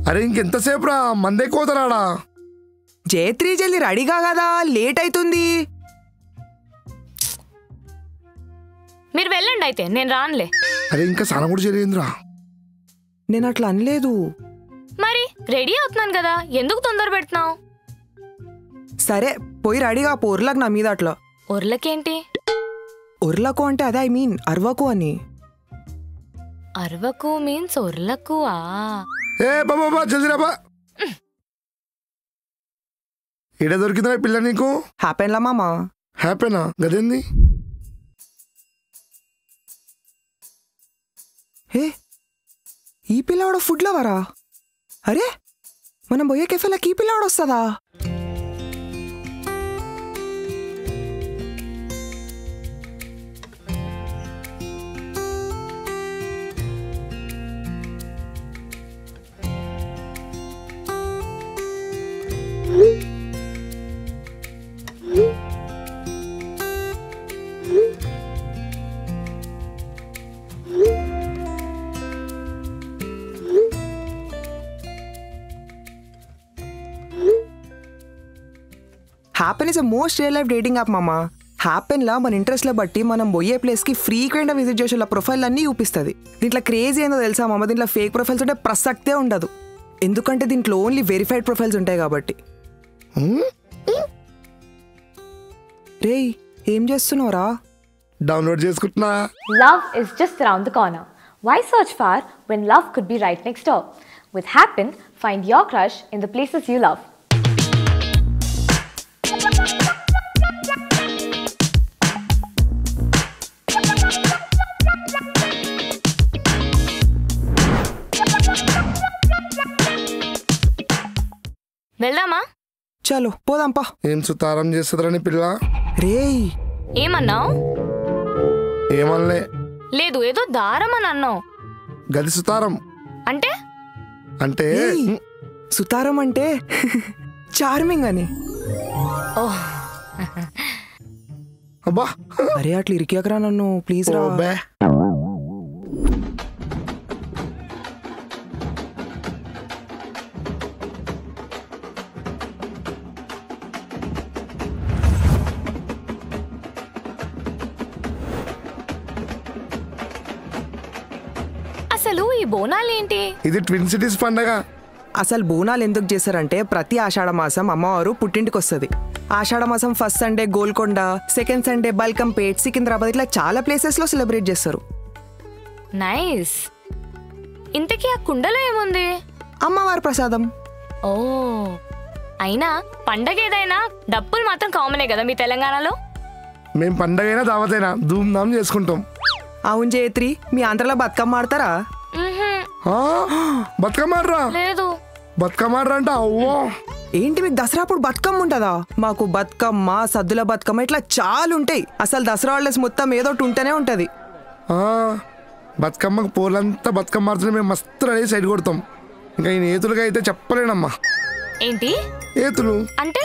అరే ఇంకెంతసేపు రా, మందే కోతరాడా. జైత్రి జల్లి రెడీగా కదా, లేట్ అవుతుంది. మీరు వెళ్ళండి అయితే, నేను రానులే. అరే ఇంకా స్నానం కూడా చేయలేదురా. నేను అట్లా అనలేదు. మరి రెడీ అవుతున్నాను కదా, ఎందుకు తొందర పెడుతున్నావు? సరే పోయి రెడీగా పొర్లకు నా మీద అట్లా. ఒర్లకేంటి? ఒర్లకు అంటే అదే ఐ మీన్ అర్వకు అని. అర్వకు మీన్స్ ఒర్లకువా? ఏ బాబా జల్దీ రాబా. ఈడ దొరికిందా పిల్ల నీకు? హ్యాపెన్లా మామా. హ్యాపీనా? గదేంది? ఏ ఈ పిల్లవాడు ఫుడ్ లవరా? అరే మనం పోయే కెఫేలకు ఈ పిల్లవాడు వస్తుందా? Happen is a most real life dating app మామా. హ్యాపెన్లా మన ఇంట్రెస్ట్ల బట్టి మనం పోయే ప్లేస్కి ఫ్రీక్వెంట్గా విజిట్ చేసే ప్రొఫైల్ అన్నీ చూపిస్తుంది. దీంట్లో క్రేజీ ఏందో తెలుసా మామ, దీంట్లో ఫేక్ ప్రొఫైల్స్ ఉంటే ప్రసక్తే ఉండదు. ఎందుకంటే దీంట్లో ఓన్లీ వెరిఫైడ్ ప్రొఫైల్స్ ఉంటాయి కాబట్టి. రేయ్ ఏం చేస్తున్నావురా? డౌన్లోడ్ చేసుకుంటున్నా. Love is just around the corner. Why search far when love could be right next door? With Happen, find your crush in the places you love. వెళ్దామా? చలో పోదాంపా. ఏం సుతారం చేస్తుందని పిల్ల? రేయ్ ఏమన్నావు? ఏమనలే. లేదు ఏదో దారం అని అన్నావు. గది సుతారం అంటే? అంటే సుతారం అంటే చార్మింగ్ అని. ఓహ్ అబ్బా అరే అట్లా ఇరికేకరా నన్ను ప్లీజ్ రా. బే అసలు ఈ బోనాలేంటి? ఇది ట్విన్ సిటీస్ పండగ. అసలు బోనాలు ఎందుకు చేశారంటే ప్రతి ఆషాఢ మాసం అమ్మవారు పుట్టింటికి వస్తుంది. ఆషాఢ మాసం first Sunday Golconda, second Sunday Balkampet, Secunderabad ఇట్లా చాలా ప్లేసెస్లో సెలబ్రేట్ చేస్తారు. నైస్. ఇంతకీ ఆ కుండలో ఏముంది? అమ్మవారి ప్రసాదం. ఓ అయినా పండగ ఏదైనా డప్పులు మాత్రం కామనే కదా మీ తెలంగాణలో? మేము పండగ అయినా దావతైనా ధూమ్ధామ్ చేసుకుంటాం. అవును జయత్రి, మీ ఆంధ్రలో బతుకమ్మ ఆడతారా? బతుకమ్మ ఆడరా? లేదు. బతుకమ్మ ఆడరా అంట? అవ్వో ఏంటి మీకు దసరా అప్పుడు బతుకమ్మ ఉంటుందా? మాకు బతుకమ్మ, సద్దుల బతుకమ్మ ఇట్లా చాలా ఉంటాయి. అసలు దసరా హాలిడేస్ మొత్తం ఏదో ఒకటి ఉంటేనే ఉంటుంది. బతుకమ్మకు పోలంతా బతుకమ్మ ఆడుతుంటే మేము మస్తు రెడీ సైడ్ కొడతాం. ఇంకా ఈ ఏతులుగా అయితే చెప్పలేనమ్మా. ఏంటి ఏతులు అంటే?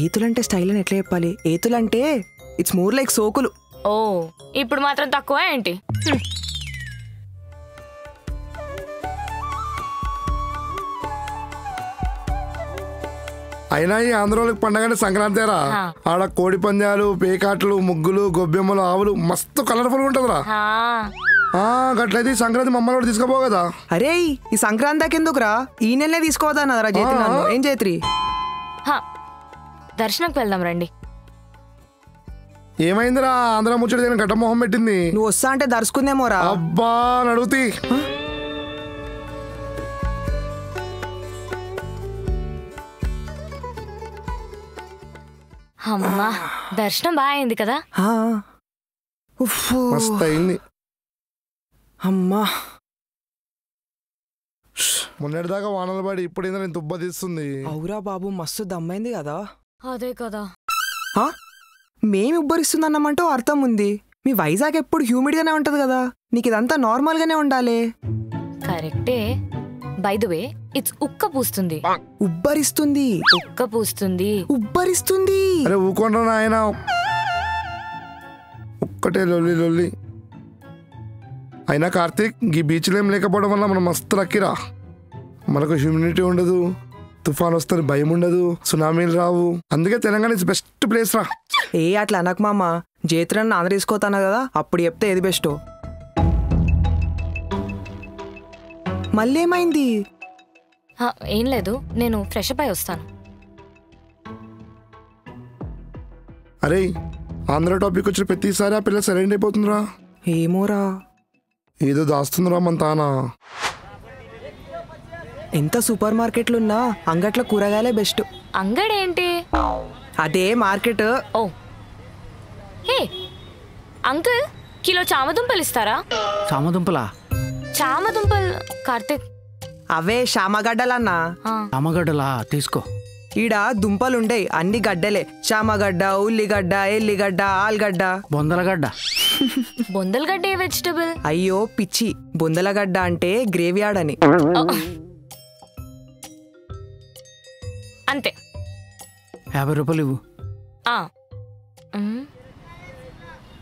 ఏతులంటే స్టైల్ అని ఎట్లా చెప్పాలి? ఏతులంటే ఇట్స్ మోర్ లైక్ సోకులు. ఓ ఇప్పుడు మాత్రం తక్కువ ఏంటి? అయినా ఈ ఆంధ్రోళ్ళకి పండగ అంటే సంక్రాంతిరా. ఆడ కోడి పందాలు, పేకాట్లు, ముగ్గులు, గొబ్బెమ్మలు, ఆవులు మస్తు కలర్ఫుల్ ఉంటదిరా. గట్లయితే ఈ సంక్రాంతి మమ్మల్ని కూడా తీసుకోపో కదా. అరే ఈ సంక్రాంతి దాకా ఎందుకురా, ఈ నెలనే తీసుకోవద్దన్నారా జైత్రి నన్ను. ఏం జైత్రి? దర్శనంకి వెళ్దాం రండి. ఏమైందిరా ఆంధ్ర ముచ్చట గడ్డ మొహం పెట్టింది? నువ్వు వస్తా అంటే దర్శకుందేమోరా. అబ్బా నడుగుతీ. అమ్మా దర్శనం బాగా అయింది కదా? మస్త్ అయింది. అమ్మా మొన్నటిదాకా వానలు పడి ఇప్పుడు ఏందో నేను తుబ్బ తీస్తుంది. అవురా బాబు మస్తు దమ్మైంది కదా. అదే కదా. మేము ఉబ్బరిస్తుందన్నమంటూ అర్థం ఉంది. మీ వైజాగ్ ఎప్పుడు హ్యూమిడ్ గానే ఉంటది కదా, నీకు ఇదంతా నార్మల్ గానే ఉండాలి. కరెక్టే. బై ది వే ఇట్స్ ఉక్క పూస్తుంది. ఉబ్బరిస్తుంది. ఉక్క పూస్తుంది. ఉబ్బరిస్తుంది. అరే ఊకొండ్రా నాయన, ఒక్కటే లొల్లి లొల్లి. అయినా కార్తీక్ ఈ బీచ్లో ఏం లేకపోవడం వల్ల మనం మస్తు లక్కీరా. మనకు హ్యూమిడిటీ ఉండదు, తుఫాన్ వస్తుంది భయం ఉండదు, సునామీలు రావు. అందుకే తెలంగాణ ఇస్ బెస్ట్ ప్లేస్ రా. ఏ అట్లా అనకు మామ, జేత్రని ఆంధ్ర తీసుకోతాను కదా, అప్పుడు చెప్తే ఏది బెస్టో. మళ్ళీ ఏమైంది? ఏం లేదు, నేను ఫ్రెష్ అప్ అయి వస్తాను. అరే ఆంధ్ర టాపిక్ వచ్చిన ప్రతిసారి ఆ పిల్ల సరైన అయిపోతుందిరా. ఏమోరా, ఏదో దాస్తుందిరా మన తానా. ఎంత సూపర్ మార్కెట్లున్నా అంగట్లో కూరగాయలే బెస్ట్. అంగడేంటి? అదే మార్కెట్. ఓ హే అంకుల్, కిలో చామదుంపలు ఇస్తారా? చామదుంపలా? చామదుంపలు కార్తిక్. అవే శామగడ్డలన్నా. చామగడ్డలా? తీసుకో. ఈడ దుంపలుండేయి, అన్ని గడ్డలే. చామగడ్డ, ఉల్లిగడ్డ, ఎల్లిగడ్డ, ఆలుగడ్డ, బొందలగడ్డ. బొందలగడ్డ ఏ వెజిటబుల్? అయ్యో పిచ్చి, బొందలగడ్డ అంటే గ్రేవ్యార్డ్ అని. అంతే. 50 రూపాయలు ఇవ్వు.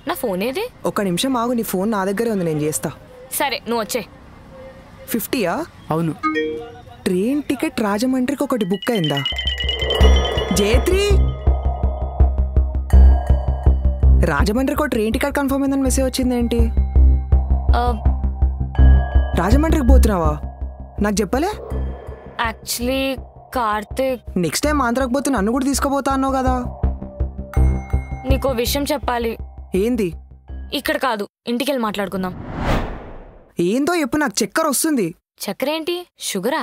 నా ఫోన్ ఏది? ఒక్క నిమిషం ఆగు, నీ ఫోన్ నా దగ్గరే ఉంది, నేను చేస్తా. సరే నువ్వు వచ్చే. 50యా? అవును. ట్రైన్ టికెట్ రాజమండ్రికి ఒకటి బుక్ అయిందా? జేత్రి, రాజమండ్రికి ఒక ట్రైన్ టికెట్ కన్ఫర్మ్ అయిందని మెసేజ్ వచ్చిందేంటి? రాజమండ్రికి పోతున్నావా? నాకు చెప్పలే. యాక్చువల్లీ కార్తిక్, నెక్స్ట్ టైం ఆంధ్రాకి పోతే నన్ను కూడా తీసుకుపోతా అన్నావు కదా. నీకో విషయం చెప్పాలి. ఏంది? ఇక్కడ కాదు, ఇంటికెళ్ళి మాట్లాడుకుందాం. ఏందో చెప్పు, నాకు చక్కెర వస్తుంది. చక్కెర ఏంటి? షుగరా?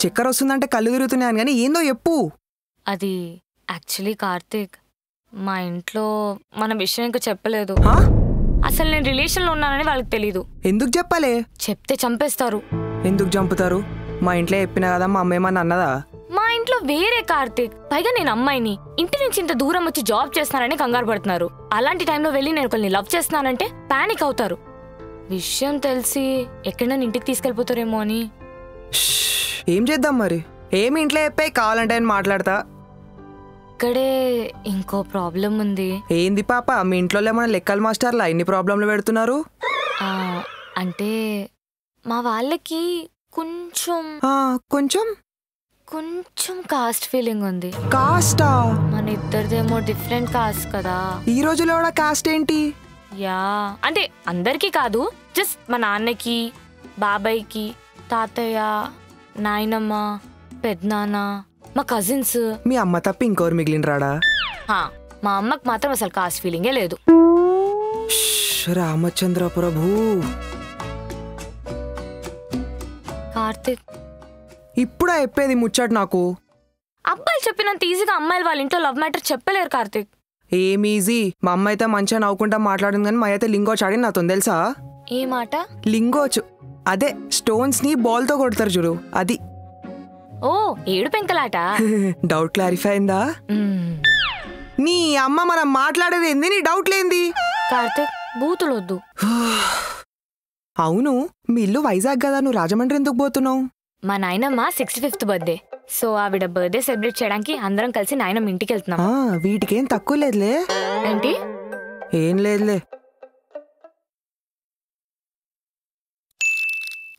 చక్కెర వస్తుందంటే కళ్ళు తిరుగుతున్నాను కానీ ఏందో చెప్పు. అది యాక్చువల్లీ కార్తిక్, మా ఇంట్లో మన విషయం ఇంకా చెప్పలేదు. అసలు నేను రిలేషన్లో ఉన్నానని వాళ్ళకి తెలీదు. ఎందుకు చెప్పాలే? చెప్తే చంపేస్తారు. ఎందుకు చంపుతారు? మా ఇంట్లో చెప్పినా కదా, మా అమ్మ ఏమన్నా అన్నదా? మా ఇంట్లో వేరే కార్తిక్, పైగా నేను అమ్మాయిని, ఇంటి నుంచి ఇంత దూరం వచ్చి జాబ్ చేస్తున్నానని కంగారు పడుతున్నారు. అలాంటి టైంలో వెళ్ళి నేను ఒకరిని లవ్ చేస్తున్నానంటే పానిక్ అవుతారు. విషయం తెలిసి ఎక్కడైనా ఇంటికి తీసుకెళ్ళిపోతారేమో అని. ఏం చేద్దాం మరి? ఏమి ఇంట్లో చెప్పాయి, కావాలంటే నేను మాట్లాడతా. ఇక్కడే ఇంకో ప్రాబ్లం ఉంది. ఏంది పాప, మీ ఇంట్లో ఏమైనా లెక్కల మాస్టర్లా ఇన్ని ప్రాబ్లంలు పెడుతున్నారు? అంటే మా వాళ్ళకి కొంచెం కొంచెం కొంచెం కాస్ట్ ఫీలింగ్ ఉంది. కాస్టా? మన ఇద్దరిదేమో డిఫరెంట్ కాస్ట్ కదా. ఈ రోజులో కూడా కాస్ట్ ఏంటి? యా, అంటే అందరికీ కాదు, జస్ట్ మా నాన్నకి, బాబాయ్కి, తాతయ్య, నాయనమ్మ, పెద్దనాన్న, మా కజిన్స్. మీ అమ్మ తప్ప ఇంకోరు మిగిలిన రాడా? మా అమ్మకి మాత్రం అసలు కాస్ట్ ఫీలింగే లేదు. రామచంద్ర ప్రభు. కార్తిక్, ఇప్పుడా చెప్పేది ముచ్చట నాకు? అబ్బాయిలు చెప్పినంత ఈజీగా అమ్మాయిలు వాళ్ళ ఇంట్లో లవ్ మ్యాటర్ చెప్పలేరు కార్తిక్. ఏం ఈజీ? మా అమ్మ అయితే మంచిగా నవ్వుకుంటా మాట్లాడింది కానీ మా అయితే లింగోచ్ ఆడి నాతో తెలుసా? ఏ మాట? లింగోచ్ అదే స్టోన్స్ ని బాల్ తో కొడతారు చూడు, అది. ఓ, ఏడు పెంకలాట. డౌట్ క్లారిఫై అయిందా? నీ అమ్మ మనం మాట్లాడేది ఏంది? నీ డౌట్ లేంది? కార్తిక్, బూతులొద్దు. అవును, మీ ఇల్లు వైజాగ్ కదా, నువ్వు రాజమండ్రి ఎందుకు పోతున్నావు? మా నాయనమ్మ 65th బర్త్డే, సో ఆవిడ బర్త్డే సెలబ్రేట్ చేయడానికి అందరం కలిసి నాయనమ్మ ఇంటికి వెళ్తున్నాం. వీటికేం తక్కువ లేదులే. ఏంటి? ఏం లేదులే.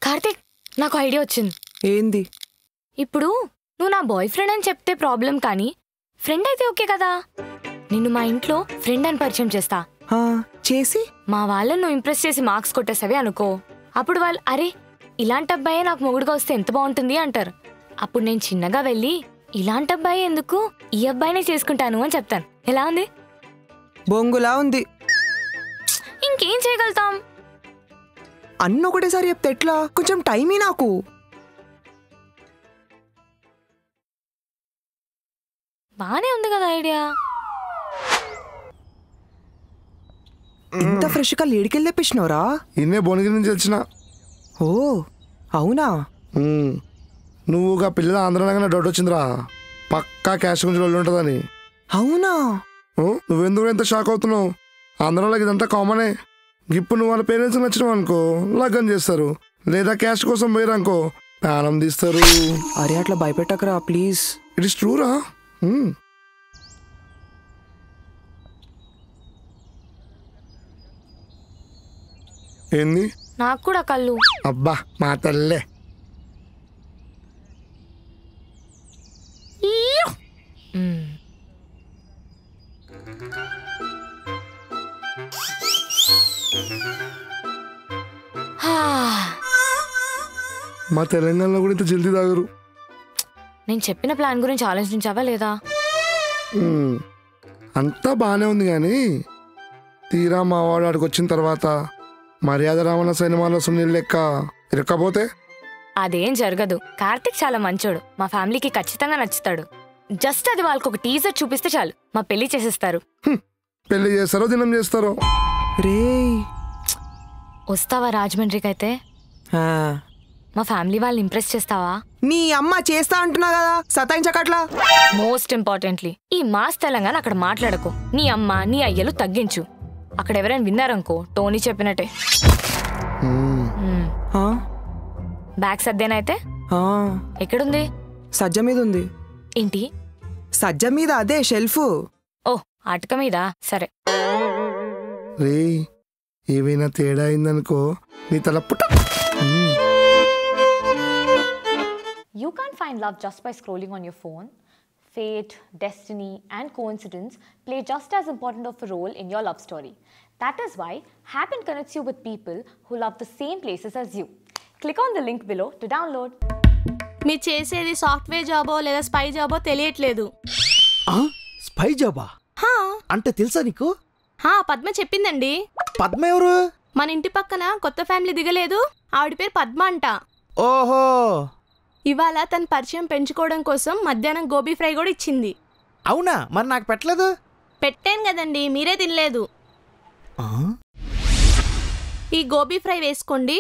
కార్తిక్, నాకు ఐడియా వచ్చింది. ఏంది? ఇప్పుడు నువ్వు నా బాయ్ ఫ్రెండ్ అని చెప్తే ప్రాబ్లం, కానీ ఫ్రెండ్ అయితే ఓకే కదా. నిన్ను మా ఇంట్లో ఫ్రెండ్ అని పరిచయం చేస్తా. చేసి మా వాళ్ళని నువ్వు ఇంప్రెస్ చేసి మార్క్స్ కొట్టేసావి అనుకో, అప్పుడు వాళ్ళు అరే ఇలాంటి అబ్బాయే నాకు మొగుడుగా వస్తే ఎంత బాగుంటుంది అంటారు. అప్పుడు నేను చిన్నగా వెళ్ళి ఇలాంటి అబ్బాయి ఎందుకు, ఈ అబ్బాయినే చేసుకుంటాను అని చెప్తాను. ఎలా ఉంది? బొంగులా ఉంది. ఇంకేం చేయగలుగుతాం? అన్న ఒకటేసారి చెప్తే ఎట్లా? కొంచెం టైమే నాకు. బానే ఉంది కదా ఐడియా. ఇంత ఫ్రెష్ గా లేడికెళ్ళి తెప్పించినవరా? ఇన్నే భువనగిరి నుంచి వచ్చిన. ఓ అవునా? నువ్వుగా పిల్లల ఆంధ్రనగానే డౌట్ వచ్చిందిరా, పక్కా క్యాష్ గురించి వాళ్ళు ఉంటుందని. అవునా? నువ్వెందుకు ఎంత షాక్ అవుతున్నావు? ఆంధ్రాలోకి ఇదంతా కామనే. ఇప్పుడు నువ్వు వాళ్ళ పేరెంట్స్ నచ్చినావు అనుకో, లగ్గం చేస్తారు. లేదా క్యాష్ కోసం పోయారు అనుకో, ప్రాణం తీస్తారు. అరే అట్లా భయపెట్టకరా ప్లీజ్. ఇట్ ఇస్ ట్రూరా. ఏంది? నాకు కూడా కళ్ళు. అబ్బా మా తల్లే. మా తెలంగాణలో కూడా ఇంత జల్దీ తాగరు. నేను చెప్పిన ప్లాన్ గురించి ఆలోచించావా లేదా? అంతా బాగానే ఉంది కానీ తీరా మా వాడు ఆడికి వచ్చిన తర్వాత మర్యాద రావణ సినిమాలో సునీల్ లెక్క ఇరక్కపోతే అదేం జరగదు. కార్తిక్ చాలా మంచోడు, మా ఫ్యామిలీకి ఖచ్చితంగా నచ్చుతాడు. జస్ట్ అది వాళ్ళకి ఒక టీజర్ చూపిస్తే చాలు, మా పెళ్లి చేసేస్తారు. పెళ్లి చేస్తారో దినం చేస్తారో. రే వస్తావా రాజమండ్రికి? అయితే మా ఫ్యామిలీ వాళ్ళని ఇంప్రెస్ చేస్తావా? నీ అమ్మ చేస్తా అంటున్నా కదా, సతాయించకట్లా. మోస్ట్ ఇంపార్టెంట్లీ ఈ మాస్ తెలంగాణ అక్కడ మాట్లాడకు. నీ అమ్మ నీ అయ్యలు తగ్గించు. అక్కడ ఎవరైనా విన్నారనుకో టోనీ చెప్పినట్టే. బ్యాగ్ సర్దేనైతే ఎక్కడుంది? సజ్జ మీద ఉంది. ఏంటి సజ్జ మీద? అదే షెల్ఫ్. ఓ అటక మీద. సరే. రే ఏవైనా తేడా అయిందనుకో నీ తల పుట్ట. You can't find love just by scrolling on your phone. Fate, destiny, and coincidence play just as important of a role in your love story. That is why Happn connects you with people who love the same places as you. Click on the link below to download. మీరు చేసేది software జాబో లేదా spy జాబో తెలియట్లేదు. Spy జాబా అంటే తెలుసా నీకు? పద్మ చెప్పిందండి. పద్మ ఎవరు? మన ఇంటి పక్కన కొత్త ఫ్యామిలీ దిగలేదు, ఆవిడ పేరు పద్మ అంట. ఓహో. ఇవాళ తన పరిచయం పెంచుకోవడం కోసం మధ్యాహ్నం గోబీ ఫ్రై కూడా ఇచ్చింది. అవునా? మరి నాకు పెట్టలేదు. పెట్టాను కదండి, మీరే తినలేదు. ఈ గోబీ ఫ్రై వేసుకోండి,